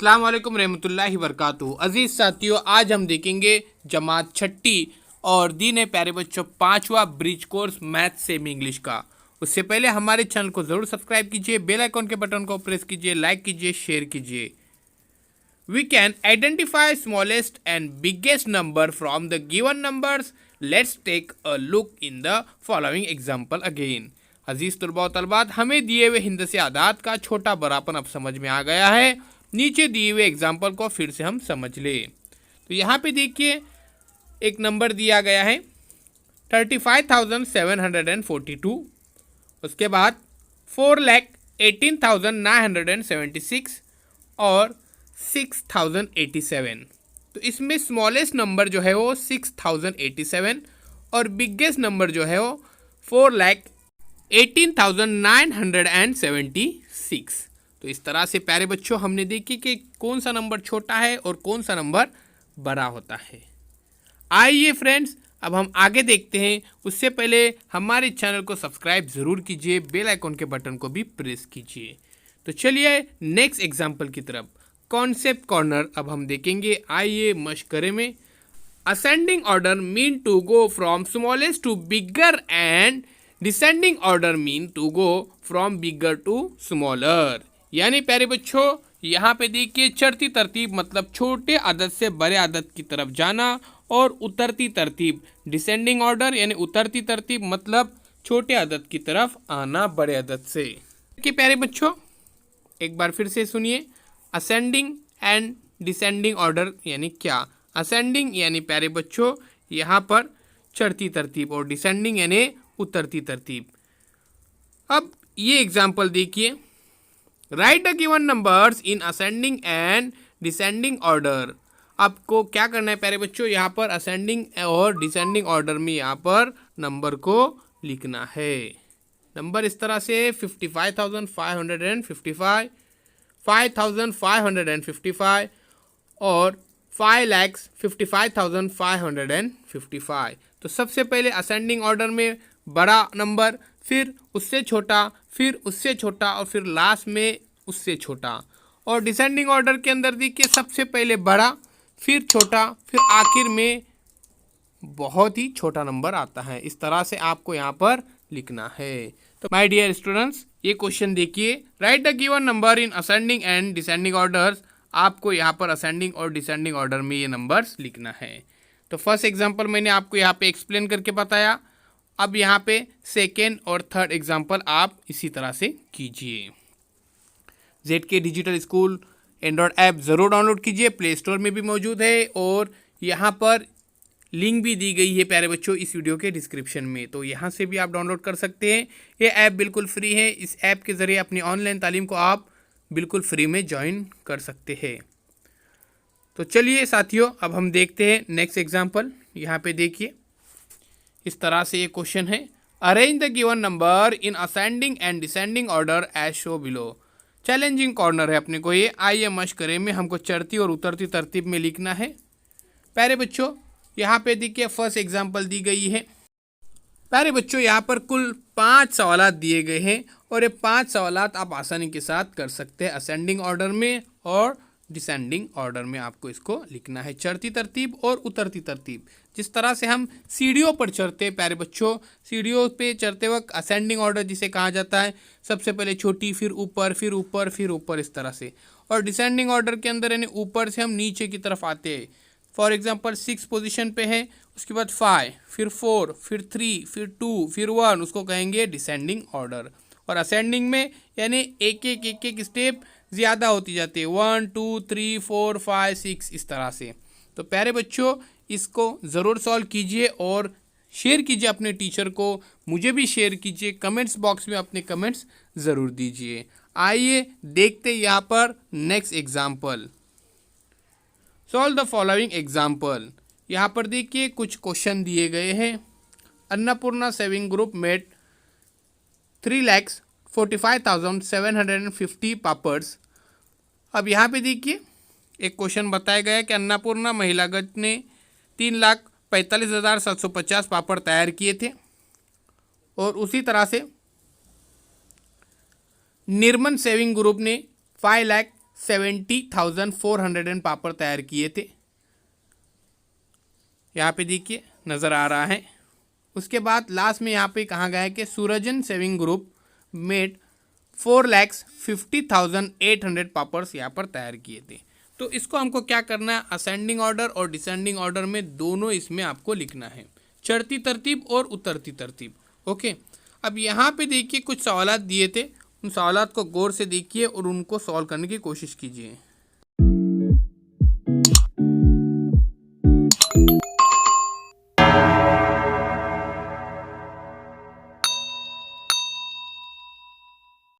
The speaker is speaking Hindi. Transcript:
अस्सलाम वालेकुम रहमतुल्लाहि वबरकातुहू। अजीज़ साथियों, आज हम देखेंगे जमात छठी और दीन है प्यारे बच्चों 5वां bridge course math semi English का। उससे पहले हमारे चैनल को ज़रूर सब्सक्राइब कीजिए, बेल आइकॉन के बटन को प्रेस कीजिए, लाइक कीजिए, शेयर कीजिए। We can identify smallest and biggest number from the given numbers. Let's take a look in the following example again. अजीज तलबा और तलबात, हमें दिए हुए हिंदसे आदात का छोटा बड़ापन अब समझ में आ गया है। नीचे दिए हुए एग्जाम्पल को फिर से हम समझ ले। तो यहाँ पे देखिए एक नंबर दिया गया है 35,742। उसके बाद 4,18,976 और 6,087। तो इसमें स्मॉलेस्ट नंबर जो है वो 6,087 और बिगेस्ट नंबर जो है वो 4,18,976। तो इस तरह से प्यारे बच्चों हमने देखी कि कौन सा नंबर छोटा है और कौन सा नंबर बड़ा होता है। आइए फ्रेंड्स, अब हम आगे देखते हैं। उससे पहले हमारे चैनल को सब्सक्राइब ज़रूर कीजिए, बेल आइकॉन के बटन को भी प्रेस कीजिए। तो चलिए नेक्स्ट एग्जाम्पल की तरफ। कॉन्सेप्ट कॉर्नर अब हम देखेंगे। आइए मशकरे में। Ascending order mean to go from smallest to bigger and descending order mean to go from bigger to smaller. यानी प्यारे बच्चों यहाँ पे देखिए चढ़ती तरतीब मतलब छोटे अदद से बड़े अदद की तरफ जाना, और उतरती तरतीब डिसेंडिंग ऑर्डर यानी उतरती तरतीब मतलब छोटे अदद की तरफ आना बड़े अदद से। कि प्यारे बच्चों एक बार फिर से सुनिए। असेंडिंग एंड डिसेंडिंग ऑर्डर यानी क्या। असेंडिंग यानी प्यारे बच्चों यहाँ पर चढ़ती तरतीब और डिसेंडिंग यानी उतरती तरतीब। अब ये एग्जाम्पल देखिए। Right the given numbers in ascending and descending order. आपको क्या करना है प्यारे बच्चों, यहाँ पर असेंडिंग और डिसेंडिंग ऑर्डर में यहाँ पर नंबर को लिखना है। नंबर इस तरह से 55,555, 5,555 और 5,55,555। तो सबसे पहले असेंडिंग ऑर्डर में बड़ा नंबर, फिर उससे छोटा, फिर उससे छोटा और फिर लास्ट में उससे छोटा। और डिसेंडिंग ऑर्डर के अंदर देखिए सबसे पहले बड़ा, फिर छोटा, फिर आखिर में बहुत ही छोटा नंबर आता है। इस तरह से आपको यहाँ पर लिखना है। तो माय डियर स्टूडेंट्स, ये क्वेश्चन देखिए। Right the given number in ascending and descending orders. आपको यहाँ पर असेंडिंग और डिसेंडिंग ऑर्डर में ये नंबर्स लिखना है। तो फर्स्ट एग्जांपल मैंने आपको यहाँ पे एक्सप्लेन करके बताया। अब यहाँ पे सेकेंड और थर्ड एग्जांपल आप इसी तरह से कीजिए। ZK digital school Android app ज़रूर डाउनलोड कीजिए, प्ले स्टोर में भी मौजूद है और यहाँ पर लिंक भी दी गई है प्यारे बच्चों इस वीडियो के डिस्क्रिप्शन में। तो यहाँ से भी आप डाउनलोड कर सकते हैं। ये ऐप बिल्कुल फ्री है। इस ऐप के ज़रिए अपनी ऑनलाइन तालीम को आप बिल्कुल फ्री में ज्वाइन कर सकते हैं। तो चलिए साथियों, अब हम देखते हैं नेक्स्ट एग्जाम्पल। यहाँ पे देखिए इस तरह से ये क्वेश्चन है। Arrange the given number in ascending and descending order as show below. Challenging corner है अपने को ये। आइए मशकरे में हमको चढ़ती और उतरती तरतीब में लिखना है। प्यारे बच्चों यहाँ पे देखिए फर्स्ट एग्जांपल दी गई है। प्यारे बच्चों यहाँ पर कुल 5 सवालात दिए गए हैं और ये 5 सवालात आप आसानी के साथ कर सकते हैं असेंडिंग ऑर्डर में और डिसेंडिंग ऑर्डर में। आपको इसको लिखना है चढ़ती तरतीब और उतरती तरतीब। जिस तरह से हम सीढ़ियों पर चढ़ते हैं प्यारे बच्चों, सीढ़ियों पे चढ़ते वक्त असेंडिंग ऑर्डर जिसे कहा जाता है, सबसे पहले छोटी, फिर ऊपर, फिर ऊपर, फिर ऊपर, इस तरह से। और डिसेंडिंग ऑर्डर के अंदर यानी ऊपर से हम नीचे की तरफ आते हैं। फॉर एग्जांपल 6 पोजीशन पे है, उसके बाद 5, फिर 4, फिर 3, फिर 2, फिर 1, उसको कहेंगे डिसेंडिंग ऑर्डर। और असेंडिंग में यानी एक एक स्टेप ज़्यादा होती जाती है, 1 2 3 4 5 6 इस तरह से। तो प्यारे बच्चों इसको ज़रूर सॉल्व कीजिए और शेयर कीजिए अपने टीचर को, मुझे भी शेयर कीजिए, कमेंट्स बॉक्स में अपने कमेंट्स ज़रूर दीजिए। आइए देखते यहाँ पर next example. Solve the following example. यहाँ पर देखिए कुछ क्वेश्चन दिए गए हैं। Annapurna saving group made 3,45,750 papads. अब यहाँ पे देखिए एक क्वेश्चन बताया गया है कि अन्नपूर्णा महिला गट ने 3,45,750 पापड़ तैयार किए थे। और उसी तरह से निर्मन सेविंग ग्रुप ने 70,400 पापड़ तैयार किए थे। यहाँ पे देखिए नज़र आ रहा है। उसके बाद लास्ट में यहाँ पे कहा गया है कि सूरजन सेविंग ग्रुप मेड 4,50,800 पापड़्स यहाँ पर तैयार किए थे। तो इसको हमको क्या करना है, असेंडिंग ऑर्डर और डिसेंडिंग ऑर्डर में दोनों इसमें आपको लिखना है, चढ़ती तरतीब और उतरती तरतीब। ओके, अब यहाँ पे देखिए कुछ सवालात दिए थे, उन सवालात को गौर से देखिए और उनको सॉल्व करने की कोशिश कीजिए।